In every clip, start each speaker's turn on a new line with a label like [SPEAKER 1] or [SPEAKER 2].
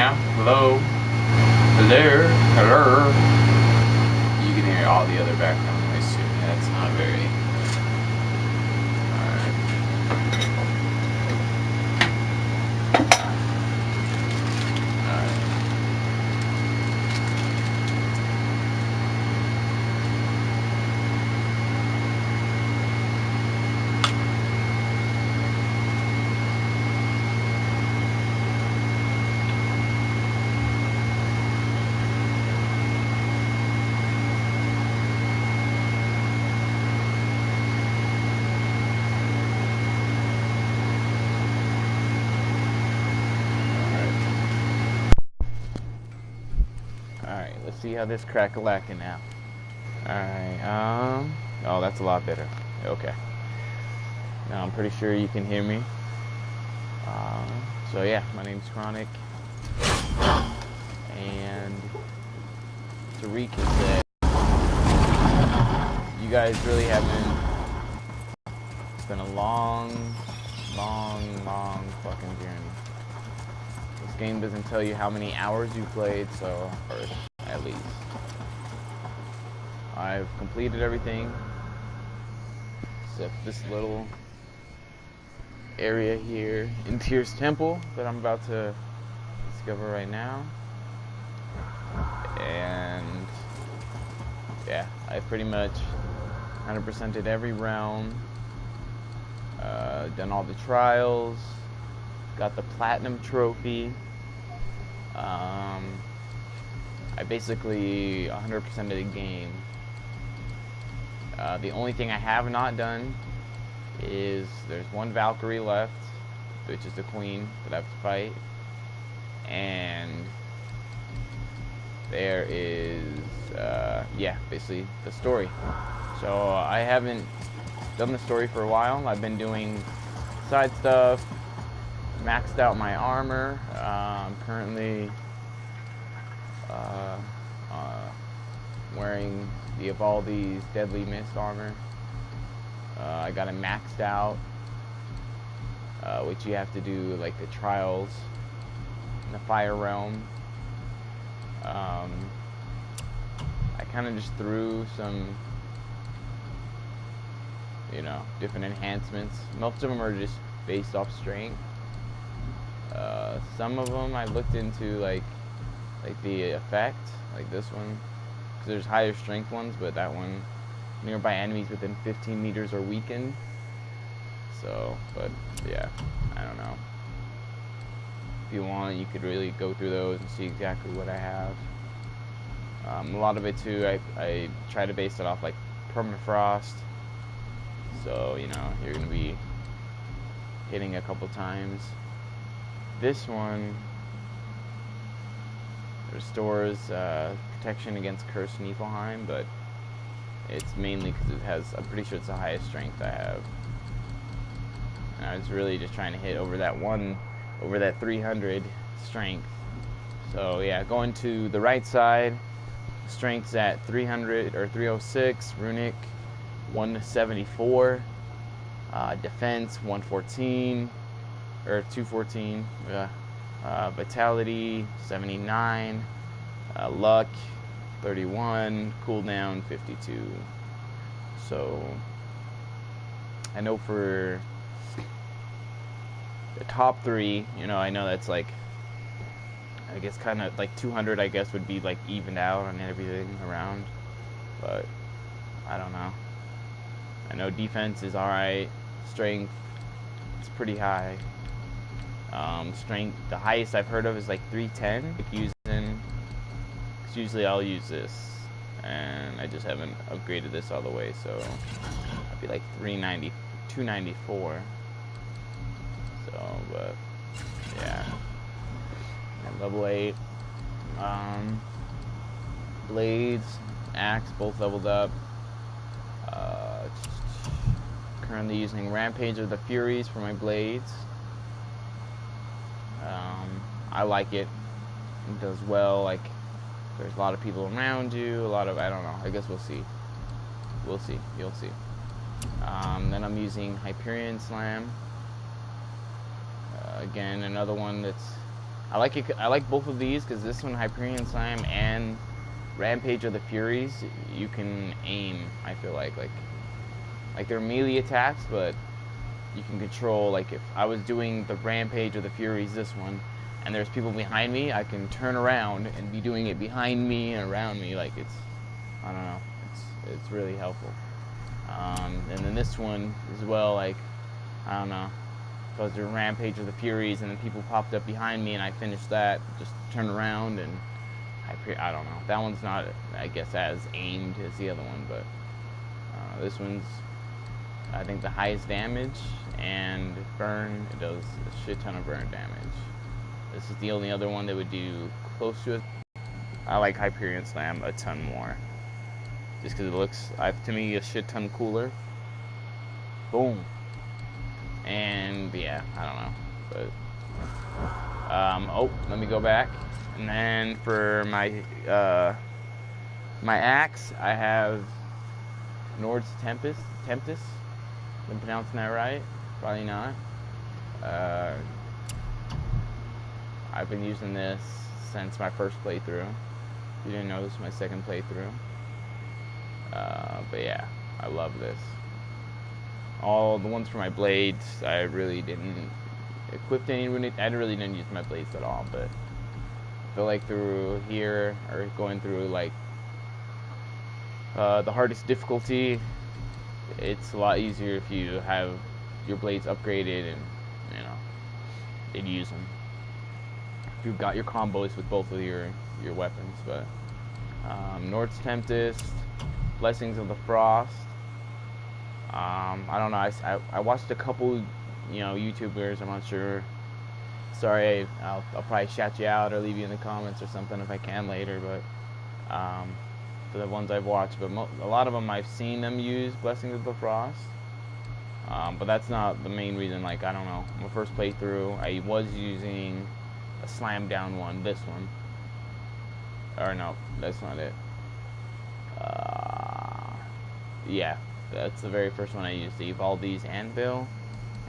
[SPEAKER 1] now? Hello? Hello? Hello? You can hear all the other background noise too. That's not very... Alright. Alright, let's see how this crack-a-lackin' now. Alright, oh, that's a lot better. Okay. Now I'm pretty sure you can hear me. So yeah, my name's Chronic. And Tariq has said, you guys really haven't... It's been a long fucking journey. This game doesn't tell you how many hours you played, so, or at least. I've completed everything, except this little area here in Tyr'S Temple that I'm about to discover right now. And, yeah, I've pretty much 100%ed every realm, done all the trials, got the platinum trophy. I basically 100% of the game. The only thing I have not done is there's one Valkyrie left, which is the queen that I have to fight, and there is yeah, basically the story. So I haven't done the story for a while. I've been doing side stuff, maxed out my armor. I'm currently wearing the Evaldi's Deadly Mist armor. I got it maxed out, which you have to do like the trials in the Fire Realm. I kind of just threw some, you know, different enhancements. Most of them are just based off strength. Some of them I looked into like the effect, like this one, because there's higher strength ones, but that one, nearby enemies within 15 meters are weakened. So, but yeah, I don't know. If you want, you could really go through those and see exactly what I have. A lot of it too, I try to base it off like permafrost. So, you know, you're gonna be hitting a couple times. This one restores protection against Cursed Niflheim, but it's mainly because it has, I'm pretty sure it's the highest strength I have. And I was really just trying to hit over that 300 strength. So yeah, going to the right side, strength's at 300 or 306, runic 174, defense 114 or 214, vitality 79, luck 31, cooldown 52. So I know for the top three, you know, I know that's like, I guess kind of like 200, I guess would be like evened out on everything around, but I don't know. I know defense is alright, strength is pretty high. Strength, the highest I've heard of is like 310. Because usually I'll use this, and I just haven't upgraded this all the way, so I'd be like 390, 294. So, but yeah. And level 8. Blades, axe, both leveled up. Currently using Rampage of the Furies for my blades. I like it. It does well. Like, there's a lot of people around you. I don't know. I guess we'll see. We'll see. You'll see. Then I'm using Hyperion Slam. Again, another one that's I like it. I like both of these because this one, Hyperion Slam and Rampage of the Furies, you can aim. I feel like they're melee attacks, but you can control. Like if I was doing the Rampage of the Furies, this one, and there's people behind me, I can turn around and be doing it behind me and around me. Like it's, I don't know, it's really helpful. And then this one as well, like I don't know. If I was doing Rampage of the Furies and then people popped up behind me and I finished that, just turn around and I don't know. That one's not, I guess, as aimed as the other one, but this one's, I think, the highest damage and burn. It does a shit ton of burn damage. This is the only other one that would do close to it. I like Hyperion Slam a ton more, just because it looks, to me, a shit ton cooler. Boom. And yeah, I don't know, but oh, let me go back. And then for my my axe, I have Tyr'S Tempest. I'm pronouncing that right? Probably not. I've been using this since my first playthrough. If you didn't know, this is my second playthrough. But yeah, I love this. All the ones for my blades, I really didn't equip any. I really didn't use my blades at all. But I feel like through here, or going through like the hardest difficulty, it's a lot easier if you have your blades upgraded and and use them. If you've got your combos with both of your weapons. But Tyr'S Tempest, Blessings of the Frost. I don't know. I watched a couple, YouTubers. I'm not sure. Sorry, I'll probably shout you out or leave you in the comments or something if I can later. But for the ones I've watched, but a lot of them I've seen them use Blessings of the Frost. But that's not the main reason. Like I don't know. My first playthrough, I was using a slam down one. This one. Or no, that's not it. Yeah. That's the very first one I used, the Evaldi's Anvil,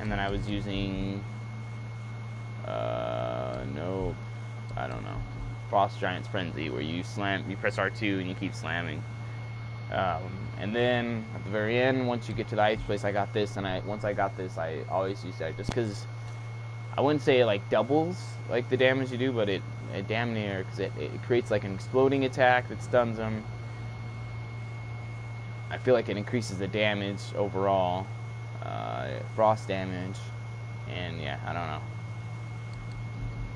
[SPEAKER 1] and then I was using, no, I don't know, Frost Giant's Frenzy, where you press R2 and you keep slamming. And then at the very end, once you get to the ice place, I got this, and once I got this, I always use that, just because I wouldn't say it like doubles like the damage you do, but it damn near, because it creates like an exploding attack that stuns them. I feel like it increases the damage overall, frost damage, and yeah, I don't know.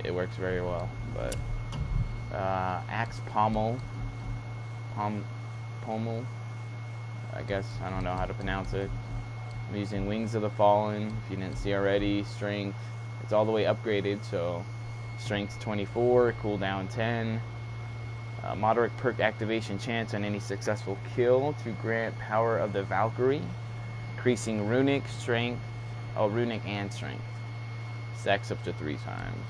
[SPEAKER 1] It works very well, but Axe Pommel, I guess, I don't know how to pronounce it. I'm using Wings of the Fallen, if you didn't see already. Strength, it's all the way upgraded, so Strength 24, cooldown 10. Moderate perk activation chance on any successful kill to grant Power of the Valkyrie, increasing runic and strength. Stacks up to 3 times.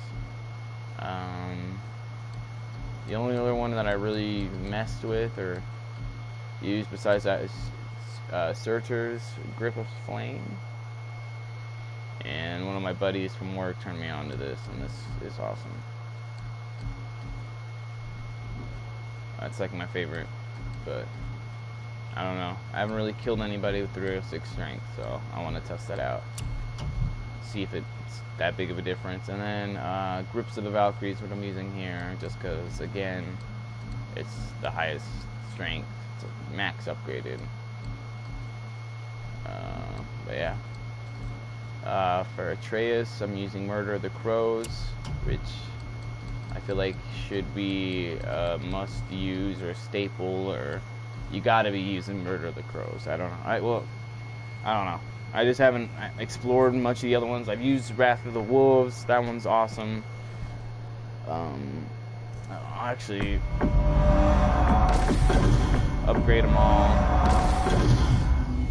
[SPEAKER 1] The only other one that I really messed with or used besides that is Tyr'S Grip of Flame. And one of my buddies from work turned me on to this, and this is awesome. That's like my favorite, but I don't know. I haven't really killed anybody with 306 strength, so I want to test that out. See if it's that big of a difference. And then Grips of the Valkyrie is what I'm using here, just because, again, it's the highest strength. It's max upgraded. But yeah. For Atreus, I'm using Murder of the Crows, which I feel like should be a must use or a staple, or you gotta be using Murder of the Crows. I don't know. I don't know. I just haven't explored much of the other ones. I've used Wrath of the Wolves. That one's awesome. I'll actually upgrade them all,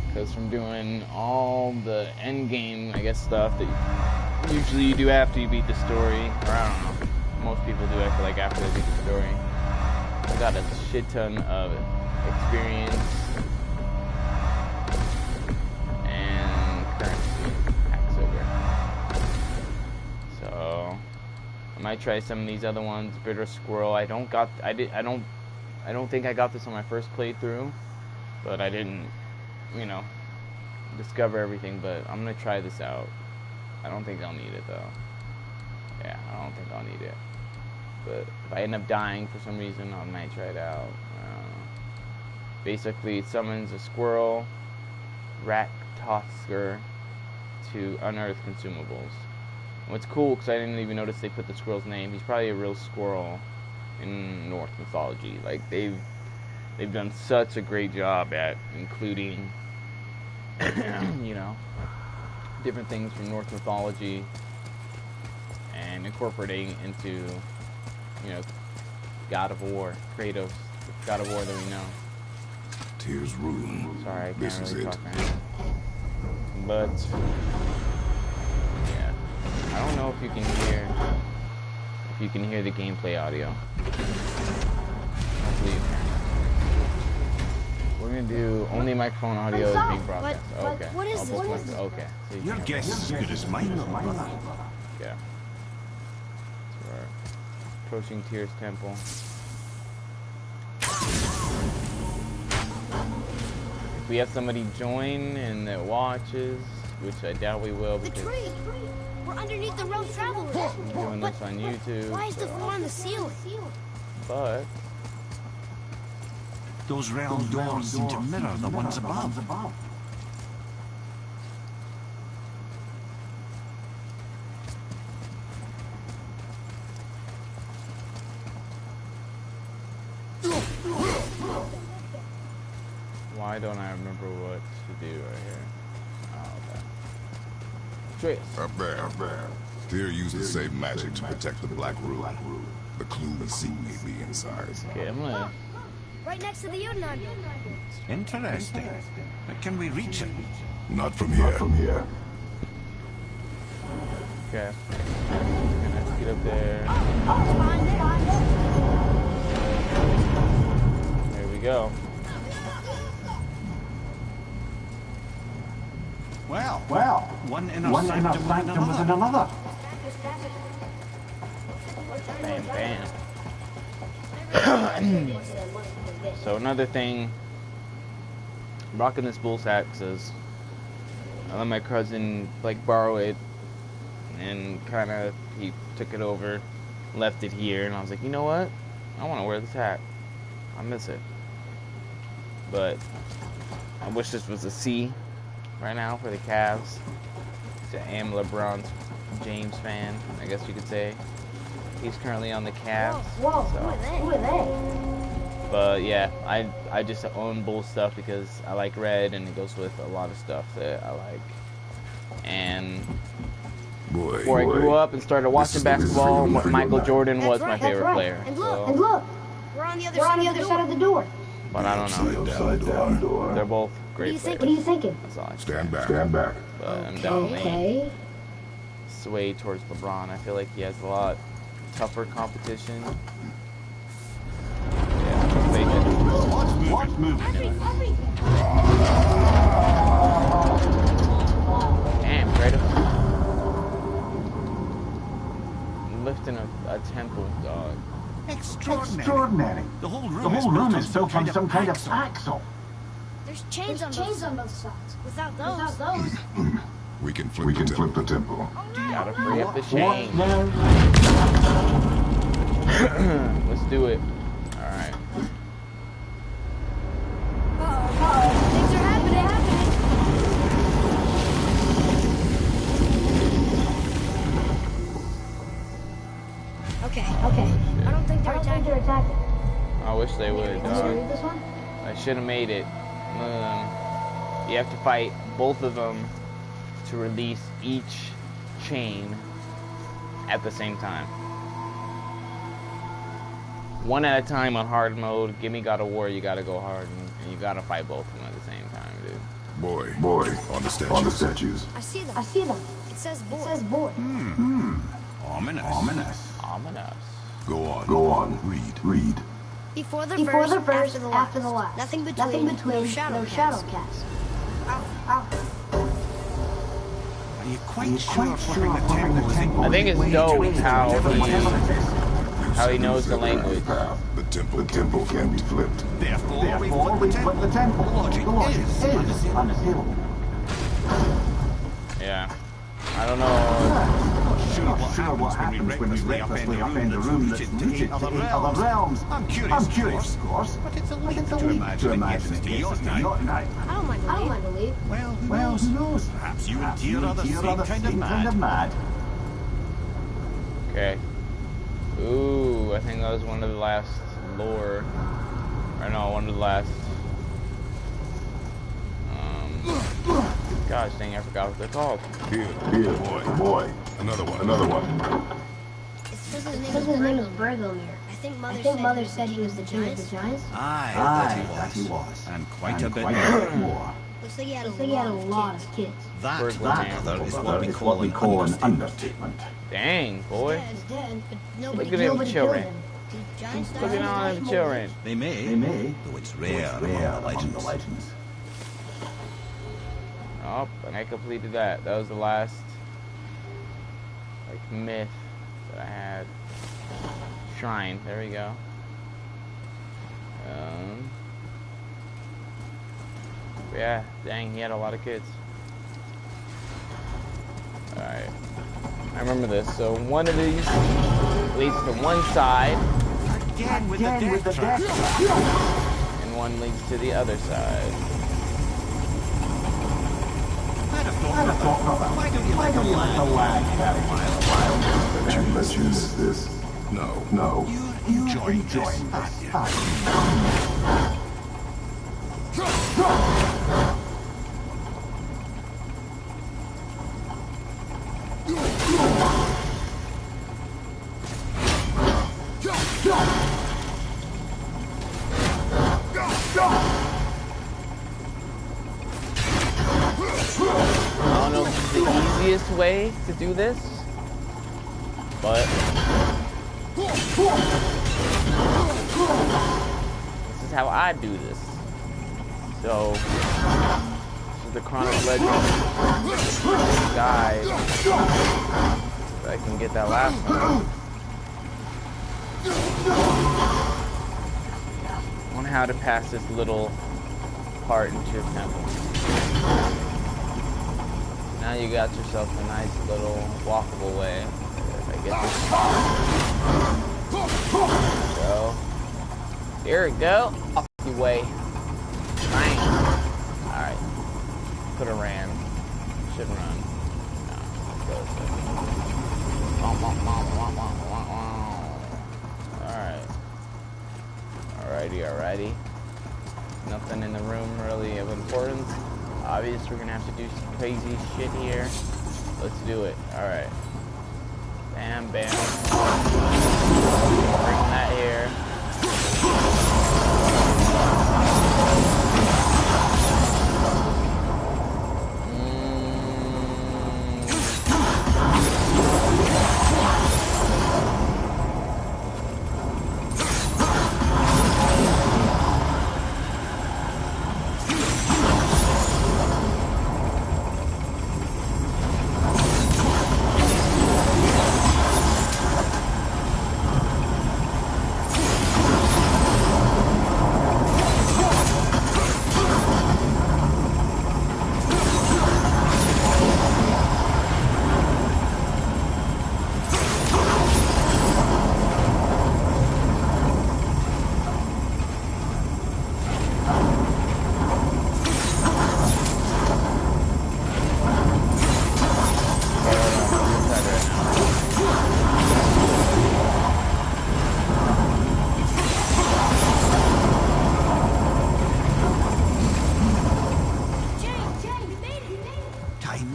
[SPEAKER 1] because from doing all the end game, I guess, stuff that usually you do after you beat the story, or I don't know. Most people do, I feel like, after they beat the story. I got a shit ton of experience and currency, hack silver. So I might try some of these other ones. Bitter Squirrel. I don't think I got this on my first playthrough, but I didn't, you know, discover everything. But I'm gonna try this out. I don't think I'll need it though. Yeah, I don't think I'll need it. But if I end up dying for some reason, I might try it out. Basically, it summons a squirrel, rat tosker to unearth consumables. And what's cool, because I didn't even notice they put the squirrel's name. He's probably a real squirrel in Norse mythology. Like they've done such a great job at including, you know, different things from Norse mythology and incorporating into, you know, God of War, Kratos, God of War that we know.
[SPEAKER 2] Tyr'S room.
[SPEAKER 1] Sorry, I can't really talk right now. But yeah, I don't know if you can hear the gameplay audio. Hopefully you can. We're gonna do only microphone audio is being broadcast. Okay.
[SPEAKER 3] What is this?
[SPEAKER 1] Okay. So
[SPEAKER 2] Your guess is as good as mine, brother.
[SPEAKER 1] Yeah. So we're approaching Tyr'S temple. If we have somebody join and that watches, which I doubt we will, because
[SPEAKER 3] the tree. We're underneath the road travelers.
[SPEAKER 1] I'm doing this on YouTube.
[SPEAKER 3] Why is the floor on the ceiling?
[SPEAKER 1] But
[SPEAKER 2] Those round doors seem to mirror the ones above.
[SPEAKER 1] why don't I remember what to do right here? Oh, okay. Tyr'S.
[SPEAKER 4] Up there. Tyr used the same magic to protect the Black Room. The clue we seek may be inside.
[SPEAKER 1] Okay, I'm gonna...
[SPEAKER 3] Right next to the Udon.
[SPEAKER 2] Interesting. But can we reach it?
[SPEAKER 4] Not from here.
[SPEAKER 1] Okay. Let's get up there. There we go.
[SPEAKER 2] Well, one inner sanctum with another.
[SPEAKER 1] Bam, bam. So another thing, I'm rocking this bull sack because I let my cousin like borrow it, and kind of he took it over, left it here, and I was like, you know what? I want to wear this hat. I miss it. But I wish this was a C right now for the Cavs. I am LeBron James fan, I guess you could say. He's currently on the Cavs.
[SPEAKER 3] Whoa,
[SPEAKER 1] so.
[SPEAKER 3] who are they?
[SPEAKER 1] But yeah, I just own bull stuff because I like red and it goes with a lot of stuff that I like. And before I grew up and started watching basketball, Michael Jordan was my favorite player.
[SPEAKER 3] And look, we're on the other side of the door.
[SPEAKER 1] But I don't know. They're both great players.
[SPEAKER 3] What are you thinking?
[SPEAKER 1] That's all I
[SPEAKER 4] Stand back.
[SPEAKER 1] But I'm definitely swayed towards LeBron. I feel like he has a lot tougher competition. Yeah,
[SPEAKER 2] What's moving?
[SPEAKER 1] Damn, Kratos. Lifting a temple, dog.
[SPEAKER 2] Extraordinary. The whole room is built on some kind of axle.
[SPEAKER 3] There's chains on both sides. Without those.
[SPEAKER 4] We can flip the temple.
[SPEAKER 1] Gotta free up the chain. Let's do it. Alright.
[SPEAKER 3] Things are happening. Okay. I don't think they're attacking.
[SPEAKER 1] I wish they would, dog.
[SPEAKER 3] This one?
[SPEAKER 1] I should have made it. You have to fight both of them to release each chain at the same time. One at a time on hard mode. Give me God of War, you gotta go hard, and you gotta fight both of them at the same time, dude.
[SPEAKER 4] Boy, on the statues.
[SPEAKER 3] I see them. It says boy.
[SPEAKER 2] Ominous.
[SPEAKER 4] Go on. Read.
[SPEAKER 3] Before the first, after the last. Nothing between, no shadow cast. Ow.
[SPEAKER 2] Are you quite sure flipping the temple is
[SPEAKER 1] I think it's dope how he knows the language.
[SPEAKER 4] The temple can be flipped.
[SPEAKER 2] Therefore, we flip the temple. The logic is unassailable.
[SPEAKER 1] Yeah. I don't know.
[SPEAKER 2] Not sure what happens when we recklessly upend a room that's rooted to 8 other realms. I'm curious, of course. But it's a leap to imagine it gets us to your night.
[SPEAKER 3] I don't mind to leave.
[SPEAKER 2] Well, who knows? Perhaps you and Tyr are the same kind of mad.
[SPEAKER 1] Okay. Ooh, I think that was one of the last lore. Or no, one of the last. Gosh dang, I forgot what they're called.
[SPEAKER 4] Here, boy. Another one.
[SPEAKER 3] It says his name is Bergelmir. I think Mother said he was the king of the giants.
[SPEAKER 2] Aye, that he was. And quite a bit more.
[SPEAKER 3] Looks like he had a lot of kids.
[SPEAKER 2] That is what we call an understatement.
[SPEAKER 1] Dang, boy.
[SPEAKER 3] He's dead, but
[SPEAKER 1] Look at them children.
[SPEAKER 3] Giants
[SPEAKER 1] Look at all them children.
[SPEAKER 2] They may, though it's rare among the legends.
[SPEAKER 1] Oh, and I completed that. That was the last, like, myth that I had. Shrine. There we go. Yeah, dang, he had a lot of kids. Alright. I remember this. So one of these leads to one side.
[SPEAKER 2] Again with the death trap.
[SPEAKER 1] And one leads to the other side.
[SPEAKER 2] I'd have thought not. Why don't you let the lad carry a while?
[SPEAKER 4] Let's use this. No.
[SPEAKER 2] You're enjoying this.
[SPEAKER 1] I don't know if it's the easiest way to do this, but this is how I do this. So, this is the Chronic Legend guide, so I can get that last one. On how to pass this little part into the temple. Now you got yourself a nice little walkable way. If I get this. So, here we go. Off your way. Bang. Alright. Could have ran. Should run. No. Let's go this way. Alright. Alrighty. Nothing in the room really of importance. Obviously, we're gonna have to do some crazy shit here. Let's do it. Alright. Bam, bam. Bring that here.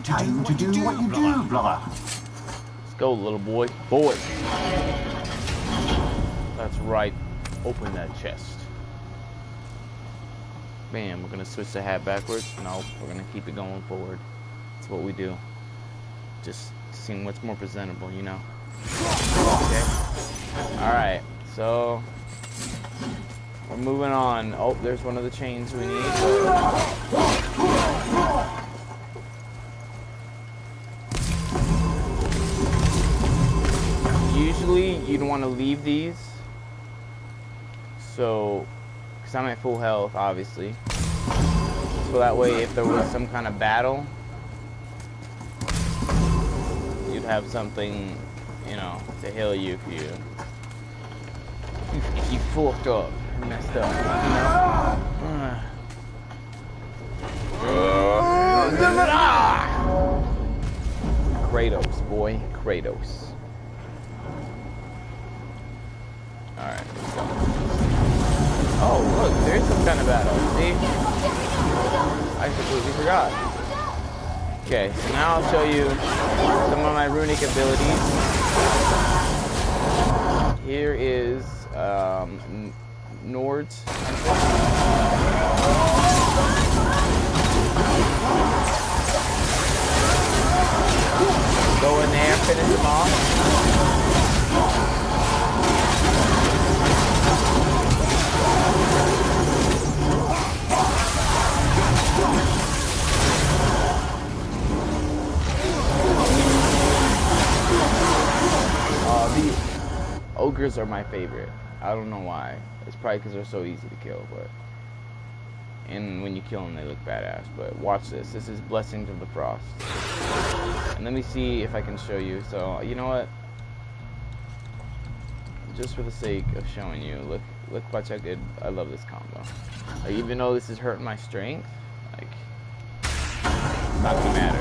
[SPEAKER 2] Time to do what you do, brother.
[SPEAKER 1] Let's go, little boy. Boy. That's right. Open that chest. Bam. We're going to switch the hat backwards. No, we're going to keep it going forward. That's what we do. Just seeing what's more presentable, you know. Okay. Alright. So, we're moving on. Oh, there's one of the chains we need. Usually you'd want to leave these, so, because I'm at full health, obviously, so that way if there was some kind of battle, you'd have something, you know, to heal you if you fucked up and messed up, you know? Kratos, boy, Kratos. Alright, let's go. Oh, look, there's some kind of battle, see? I completely forgot. Okay, so now I'll show you some of my runic abilities. Here is, Nord's. Go in there, finish them off. The ogres are my favorite. I don't know why. It's probably because they're so easy to kill, but... And when you kill them, they look badass. But watch this. This is Blessings of the Frost. And let me see if I can show you. So, you know what? Just for the sake of showing you, look, watch how good. I love this combo. Like, even though this is hurting my strength, like, it's not gonna matter.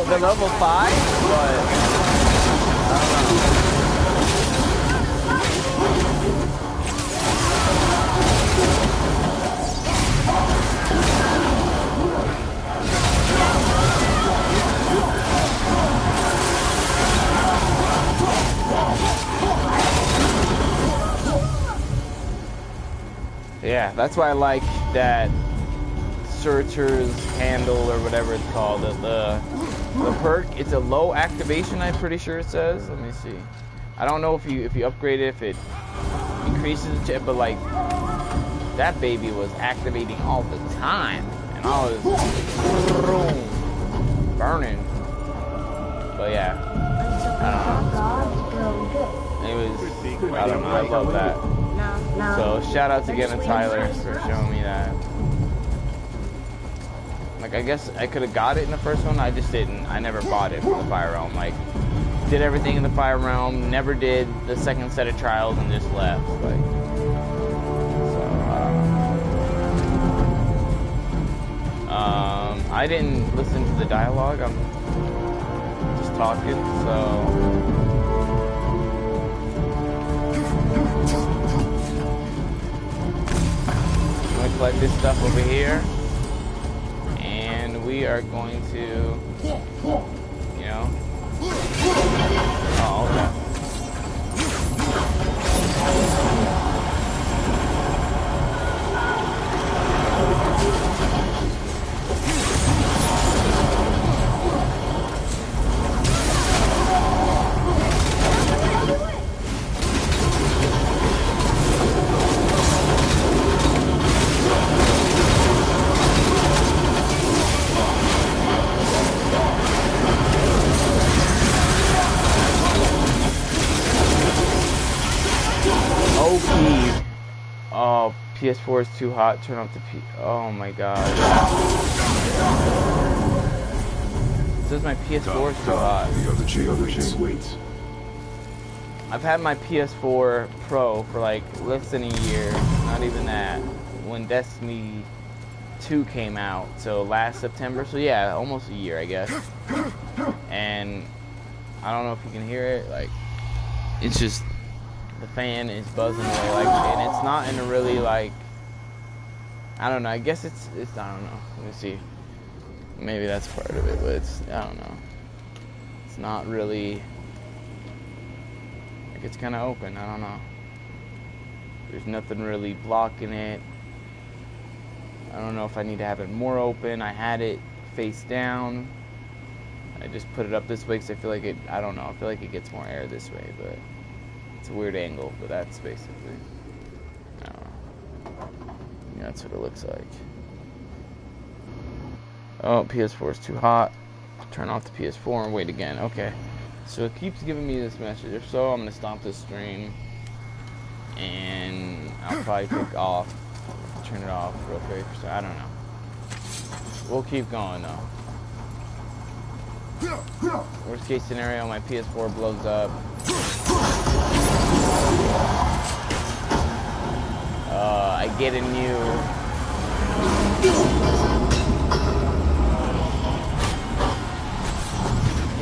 [SPEAKER 1] The level 5, but I don't know. Yeah, that's why I like that Searcher's handle or whatever it's called. The perk, it's a low activation, I'm pretty sure it says. Let me see. I don't know if you upgrade it, if it increases it, but like that baby was activating all the time, and I was burning. But yeah, I don't know. It was, I don't know. I love that. So shout out again to Tyler for showing me that. Like, I guess I could have got it in the first one, I just didn't. I never bought it from the Fire Realm. Like, did everything in the Fire Realm, never did the second set of trials, and just left. Like, so, I didn't listen to the dialogue. I'm just talking, so. I'm gonna collect this stuff over here. We are going to, you know, oh, okay. Oh, PS4 is too hot. Turn off the Oh my god. It says my PS4 is too hot.
[SPEAKER 4] The other chain waits.
[SPEAKER 1] I've had my PS4 Pro for like less than a year. Not even that. When Destiny 2 came out. So last September. So yeah, almost a year, I guess. And I don't know if you can hear it. Like, it's just... The fan is buzzing away, like, and it's not in a really, like, I don't know, I guess it's, I don't know, let me see, maybe that's part of it, but it's, I don't know, it's not really, like, it's kind of open, I don't know, there's nothing really blocking it, I don't know if I need to have it more open. I had it face down. I just put it up this way because I feel like it, I don't know, I feel like it gets more air this way, but it's a weird angle, but that's basically, I don't know. Yeah, that's what it looks like. Oh, PS4 is too hot. Turn off the PS4 and wait again. Okay. So it keeps giving me this message. If so, I'm going to stop this stream. And I'll probably turn it off real quick. So I don't know. We'll keep going though. Worst case scenario, my PS4 blows up. I get a new...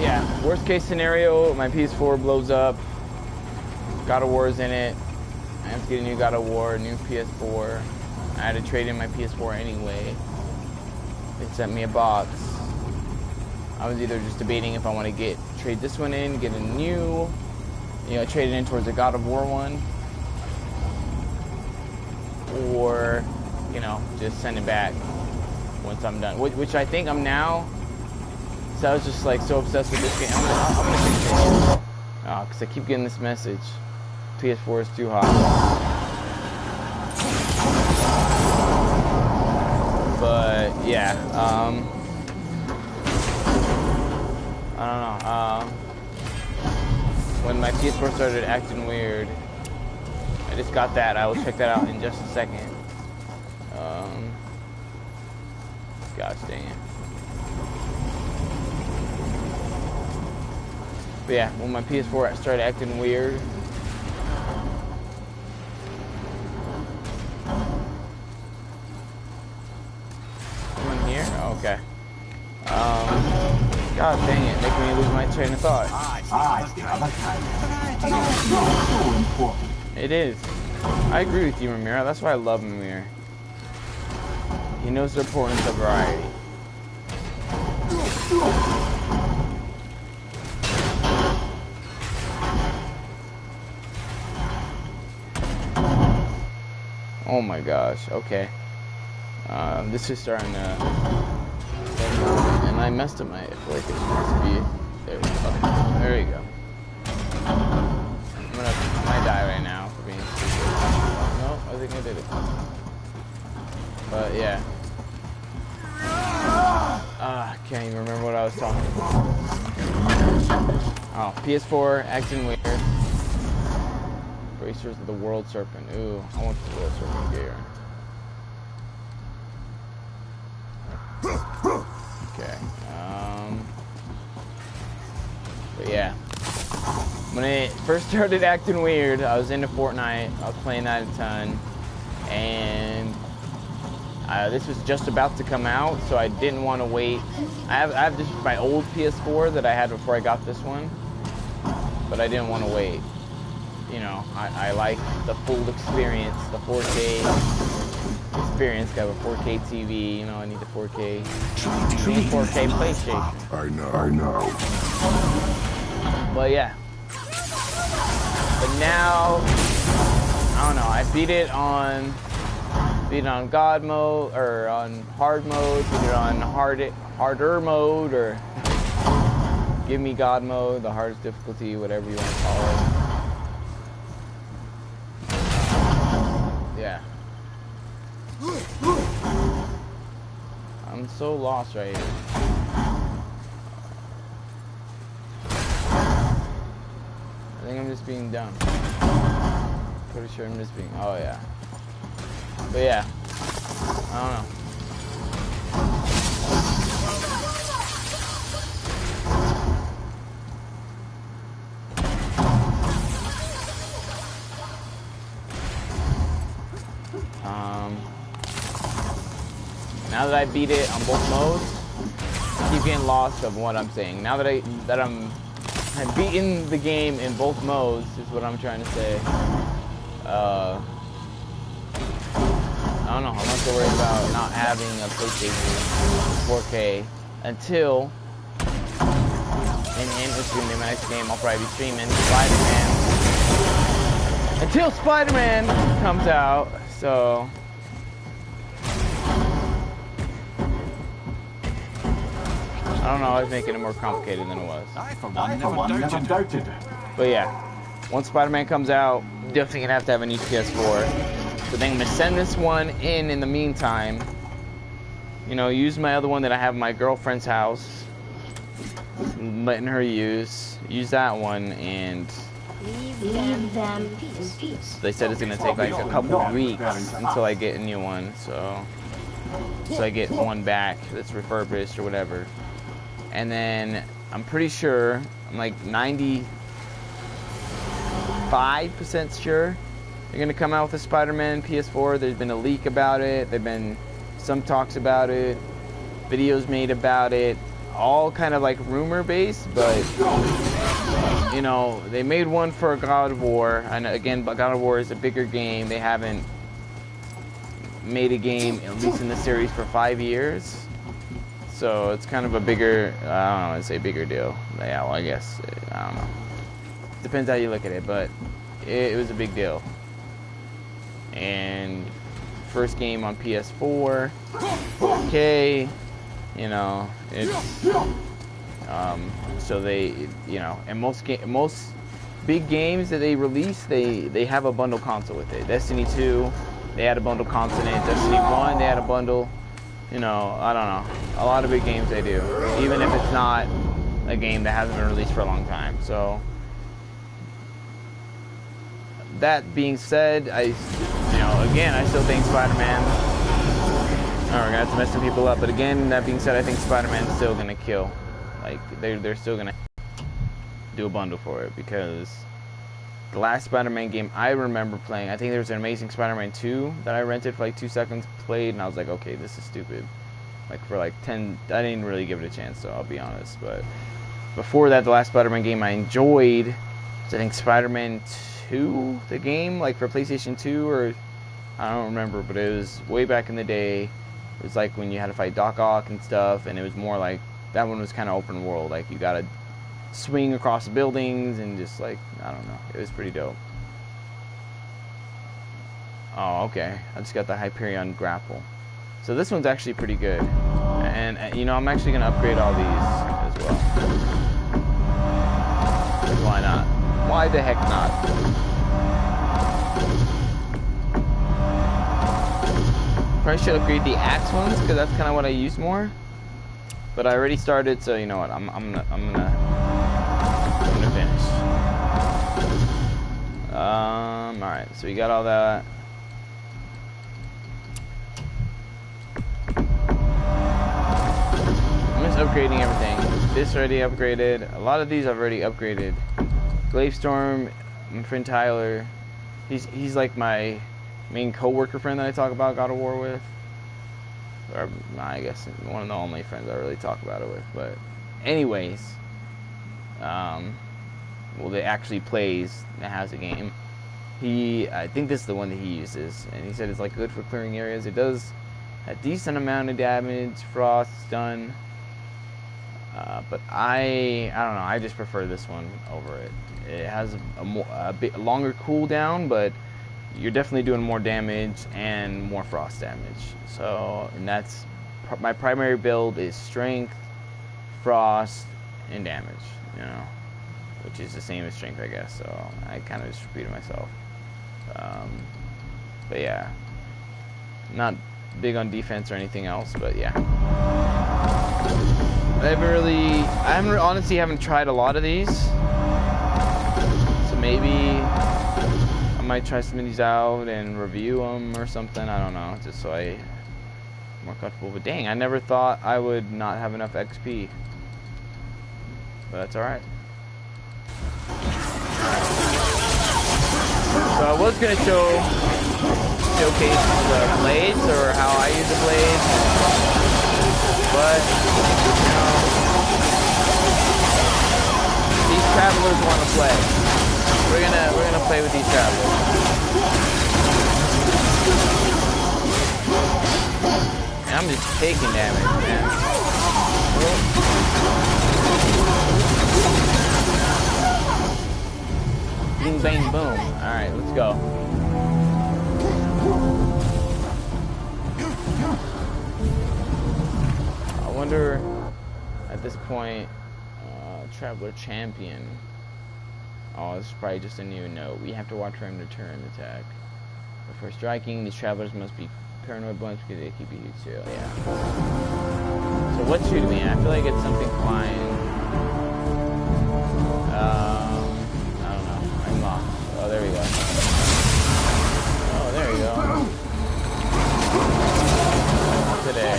[SPEAKER 1] Yeah, worst case scenario, my PS4 blows up. God of War's in it. I have to get a new God of War, new PS4. I had to trade in my PS4 anyway. They sent me a box. I was either just debating if I want to trade this one in, get a new, trade it in towards a God of War one, or, just send it back once I'm done. Which I think I'm now. So I was just like so obsessed with this game. I'm gonna continue. Oh, because I keep getting this message. PS4 is too hot. But yeah, I don't know. When my PS4 started acting weird, I just got that. I will check that out in just a second. Gosh dang it. But yeah, when my PS4 started acting weird, I'm in here? Oh, okay. God dang it, making me lose my train of thought. It is. I agree with you, Mimira. That's why I love Mimira. He knows the importance of variety. Oh my gosh, okay. This is starting to... And I messed up my... I feel like it's supposed to be... There we go. There we go. I might die right now for being stupid. No, I think I did it. But yeah. I can't even remember what I was talking about. Oh, PS4 acting weird. Bracers of the World Serpent. Ooh, I want the World Serpent gear. Okay. But yeah. When it first started acting weird, I was into Fortnite. I was playing that a ton. And this was just about to come out, so I didn't want to wait. I have this my old PS4 that I had before I got this one. But I didn't want to wait. I like the full experience, the 4K experience. Got a 4K TV, I need the 4K. I need 4K PlayStation.
[SPEAKER 4] I know.
[SPEAKER 1] But yeah. But now, I don't know. I beat it on God mode or on hard mode. Beat it on harder mode or give me God mode, the hardest difficulty, whatever you want to call it. Yeah. I'm so lost right here. I think I'm just being dumb. Pretty sure I'm just being... Oh, yeah. But yeah. I don't know. Now that I beat it on both modes, I keep getting lost of what I'm saying. Now that I've beaten the game in both modes, is what I'm trying to say. I don't know. I'm not so worried about not having a PlayStation 4K until, which is gonna be my next game. I'll probably be streaming Spider-Man until Spider-Man comes out. So. I don't know, I was making it more complicated than it was.
[SPEAKER 2] I, for
[SPEAKER 3] I,
[SPEAKER 2] one,
[SPEAKER 3] for one,
[SPEAKER 2] never
[SPEAKER 3] never
[SPEAKER 2] doubted it.
[SPEAKER 3] doubted it.
[SPEAKER 1] But yeah, once Spider-Man comes out, definitely gonna have to have a new PS4. So then I'm gonna send this one in the meantime. You know, use my other one that I have at my girlfriend's house. Letting her use that one, and
[SPEAKER 3] Leave them in peace.
[SPEAKER 1] they said it's gonna take like a couple weeks until I get a new one, so I get one back that's refurbished or whatever. And then I'm pretty sure, I'm like 95% sure they're gonna come out with a Spider-Man PS4. There's been a leak about it. There've been some talks about it, videos made about it, all kind of like rumor based, but you know, they made one for God of War, and again, God of War is a bigger game. They haven't made a game, at least in the series, for 5 years, so it's kind of a bigger, I don't know, I'd say bigger deal. Yeah, well, I guess, I don't know. Depends how you look at it, but it was a big deal. And first game on PS4, 4K, you know, it's so they, you know, and most big games that they release, they have a bundle console with it. Destiny 2, they had a bundle console in it. Destiny 1, they had a bundle. You know, I don't know. A lot of big games they do, even if it's not a game that hasn't been released for a long time. So that being said, again, I still think Spider-Man. Oh, we're gonna have to mess some people up, but again, that being said, I think Spider-Man's still gonna kill. Like they're still gonna do a bundle for it, because the last Spider-Man game I remember playing, I think there was an Amazing Spider-Man 2 that I rented for like 2 seconds, played, and I was like, okay, this is stupid. Like for like 10, I didn't really give it a chance, so I'll be honest. But before that, the last Spider-Man game I enjoyed was, I think, Spider-Man 2, the game, like for PlayStation 2, or I don't remember, but it was way back in the day. It was like when you had to fight Doc Ock and stuff, and it was more like, that one was kind of open world, like you gotta swing across the buildings and just like, I don't know, it was pretty dope. Oh, okay, I just got the Hyperion grapple. So this one's actually pretty good, and you know, I'm actually gonna upgrade all these as well. Why not? Why the heck not? Probably should upgrade the axe ones, because that's kind of what I use more. But I already started, so you know what? I'm gonna finish. All right. So we got all that. I'm just upgrading everything. This already upgraded. A lot of these I've already upgraded. Glavestorm, my friend Tyler. He's like my main co-worker friend that I talk about God of War with. Or I guess one of the only friends I really talk about it with. But anyways, well, they actually plays and has a game. I think this is the one that he uses, and he said it's like good for clearing areas. It does a decent amount of damage. Frost's done, but I don't know. I just prefer this one over it. It has a bit longer cooldown, but you're definitely doing more damage and more frost damage. So, and that's my primary build is strength, frost, and damage, you know, which is the same as strength, I guess. So I kind of just repeated myself. But yeah, not big on defense or anything else, but yeah. I honestly haven't tried a lot of these. So maybe I might try some of these out and review them or something. I don't know, just so I'm more comfortable. But dang, I never thought I would not have enough XP. But that's alright. So I was going to showcase the blades, or how I use the blades. But, you know, these travelers want to play. We're gonna play with these travelers. And I'm just taking damage, man. Bing, bang, boom. Alright, let's go. I wonder... At this point, Traveler Champion. Oh, this is probably just a new note. We have to watch for him to turn attack. Before striking, these travelers must be paranoid blanks because they keep you too. Yeah. So what's shooting me? I feel like it's something flying. I don't know. I'm lost. Oh, there we go. Oh, there we go. Not today.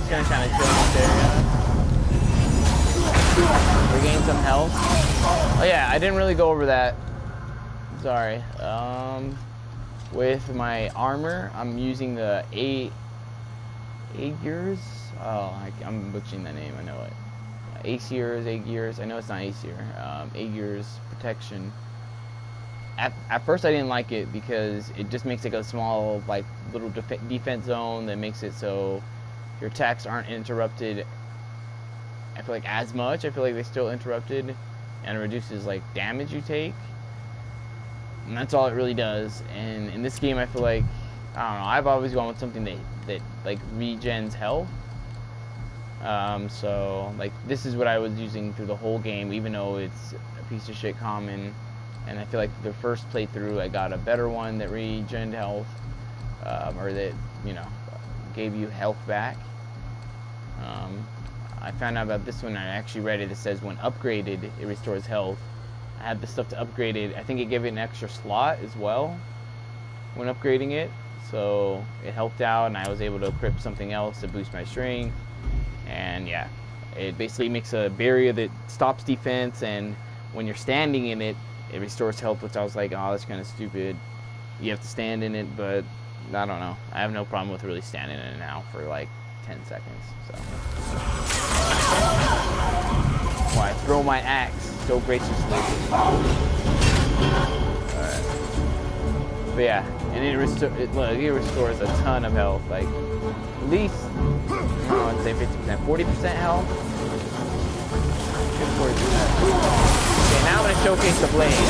[SPEAKER 1] Gonna kind of chill in this area. Regain some health. Oh yeah, I didn't really go over that. Sorry. With my armor, I'm using the Aegir's. Oh, I'm butchering that name. I know it. Aegir's. I know it's not Aesir. Aegir's protection. At first, I didn't like it because it just makes like a small, like little defense zone that makes it so your attacks aren't interrupted, I feel like, as much. I feel like they still interrupted, and it reduces like damage you take, and that's all it really does. And in this game, I feel like, I don't know, I've always gone with something that like regens health. So like this is what I was using through the whole game, even though it's a piece of shit common. And I feel like the first playthrough I got a better one that regened health, or that, you know, gave you health back. I found out about this one. I actually read it. It says when upgraded, it restores health. I had the stuff to upgrade it. I think it gave it an extra slot as well when upgrading it, so it helped out, and I was able to equip something else to boost my strength. And yeah, it basically makes a barrier that stops defense, and when you're standing in it, it restores health, which I was like, oh, that's kind of stupid. You have to stand in it, but I don't know. I have no problem with really standing in it now for like 10 seconds. So, why throw my axe so graciously? Alright. But yeah, and it restores a ton of health. Like at least, I would say 50%, 40% health. 40%. Okay, now I'm gonna showcase the blade.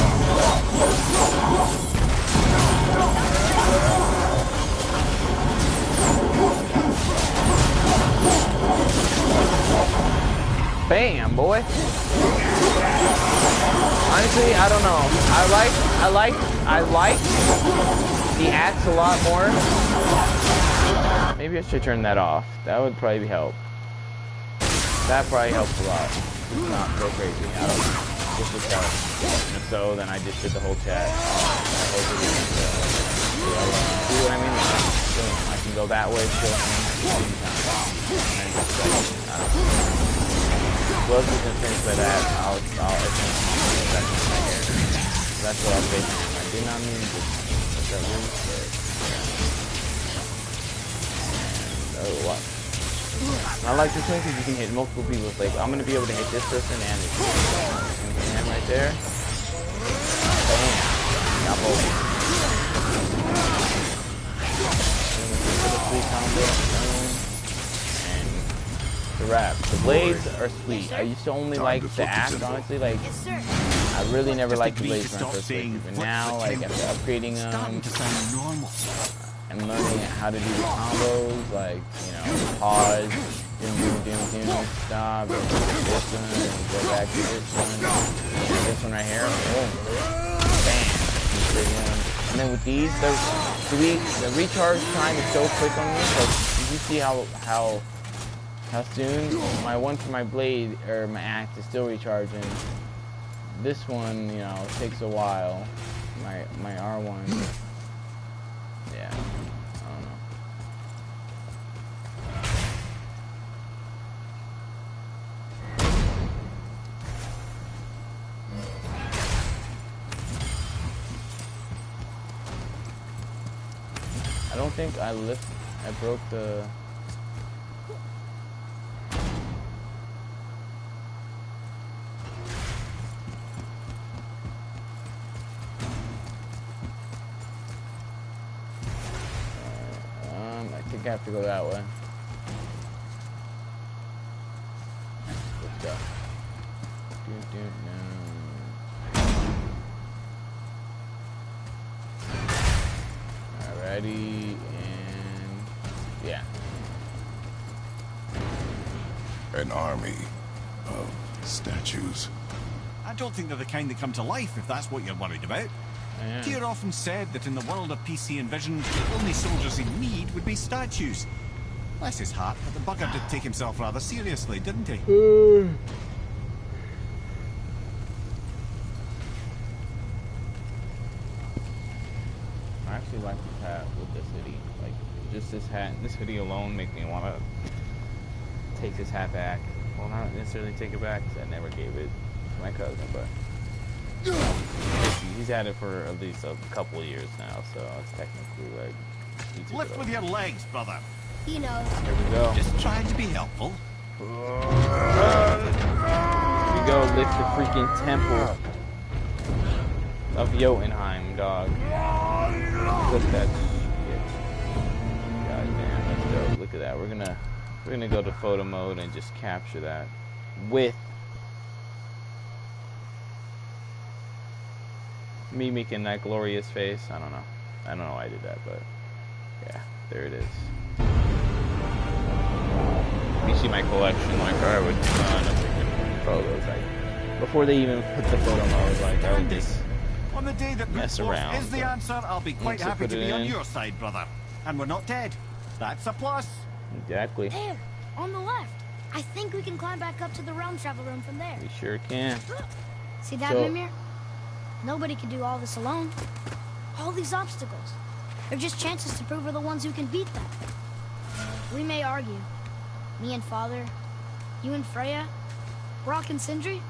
[SPEAKER 1] Bam, boy. Honestly, I don't know. I like the axe a lot more. Maybe I should turn that off. That would probably help. That probably helps a lot. It's not so crazy. I don't know. Just to tell. And if so, then I just did the whole chat. I hope it is. See what I mean? I can go that way, still. And then just like, I don't know. Gloves is gonna finish by that. I'll that's my hair. That's what I was basing on. I did not mean to put that loose, but yeah. And, oh, what? I like this one because you can hit multiple people. It's like, I'm gonna be able to hit this person and it's and right there. Bam. Got both. Free combo. The wrap. The blades are sweet. I used to only like the axe, honestly. Like, I really never liked the blades when I first played, but now, like, after upgrading them, I'm learning how to do the combos, like, you know, pause, doom, stop, and this one, and go back to this one, and this one right here, boom, bam, and then with these, the recharge time is so quick on these. Like, did you see how soon my one for my blade or my axe is still recharging? This one, you know, takes a while. My R1, yeah, I don't know. I don't think I broke the. I think I have to go that way. Let's go. Ready, and yeah.
[SPEAKER 4] An army of statues.
[SPEAKER 5] I don't think they're the kind that come to life, if that's what you're worried about.
[SPEAKER 1] Yeah.
[SPEAKER 5] Tyr often said that in the world of peace he envisioned, the only soldiers in need would be statues. Bless his heart, but the bugger did take himself rather seriously, didn't he?
[SPEAKER 1] I actually like this hat with this hoodie. Like, just this hat, this hoodie alone make me want to take this hat back. Well, not necessarily take it back, because I never gave it to my cousin, but he's had it for at least a couple of years now, so it's technically like...
[SPEAKER 5] Lift with your legs, brother.
[SPEAKER 3] He knows.
[SPEAKER 1] Here we go.
[SPEAKER 5] Just trying to be helpful.
[SPEAKER 1] Here we go, lift the freaking temple of Jotunheim, dog. Look at that shit. God damn, that's dope. Look at that. We're gonna go to photo mode and just capture that with me making that glorious face. I don't know why I did that, but yeah, there it is. You see my collection, like I would freaking photos, like before they even put the photo mode, like I would just
[SPEAKER 5] On the day that
[SPEAKER 1] mess around.
[SPEAKER 5] is the answer, I'll be quite happy to be on your side, brother. And we're not dead. That's a plus.
[SPEAKER 1] Exactly.
[SPEAKER 6] There, on the left. I think we can climb back up to the realm travel room from there.
[SPEAKER 1] We sure can.
[SPEAKER 6] See that, Mimir? Nobody can do all this alone. All these obstacles. They're just chances to prove we're the ones who can beat them. We may argue. Me and Father, you and Freya, Brock and Sindri.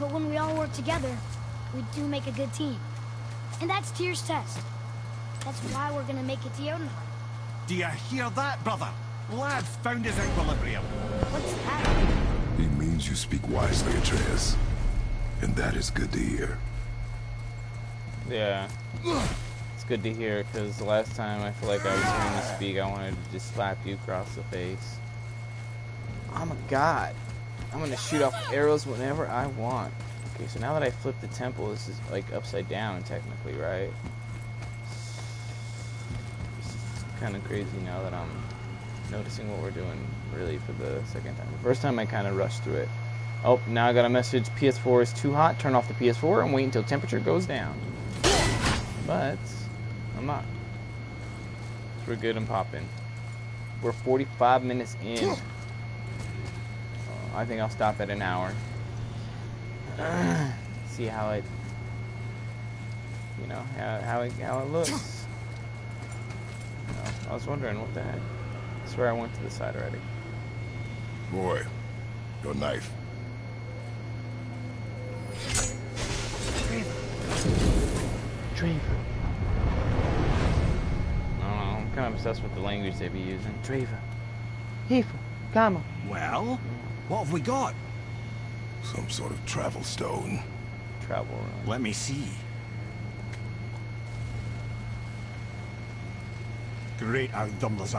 [SPEAKER 6] But when we all work together, we do make a good team. And that's Tyr's test. That's why we're gonna make it to Jotunheim.
[SPEAKER 5] Do you hear that, brother? Lad's found his equilibrium.
[SPEAKER 6] What's that?
[SPEAKER 4] He means you speak wisely, Tyr'S. And that is good to hear.
[SPEAKER 1] Yeah. It's good to hear, because the last time I feel like I was hearing you speak, I wanted to just slap you across the face. Oh my god. I'm gonna shoot off arrows whenever I want. Okay, so now that I flipped the temple, this is like upside down technically, right? It's kind of crazy now that I'm noticing what we're doing really for the second time. The first time I kind of rushed through it. Oh, now I got a message, PS4 is too hot, turn off the PS4 and wait until temperature goes down. But I'm not. We're good and popping. We're 45 minutes in. I think I'll stop at an hour. See how it, you know, how it looks. You know, I was wondering what the heck. I swear I went to the side already.
[SPEAKER 4] Boy, your knife.
[SPEAKER 1] Treva. I don't know, I'm kind of obsessed with the language they be using. Treva. Heifa. Kama.
[SPEAKER 5] Well, what have we got?
[SPEAKER 4] Some sort of travel stone.
[SPEAKER 1] Travel room.
[SPEAKER 5] Let me see. Great Outdumblers.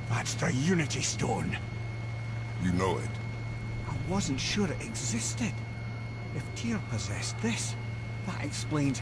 [SPEAKER 5] That's the Unity Stone.
[SPEAKER 4] You know it.
[SPEAKER 5] I wasn't sure it existed. If Tyr possessed this, that explains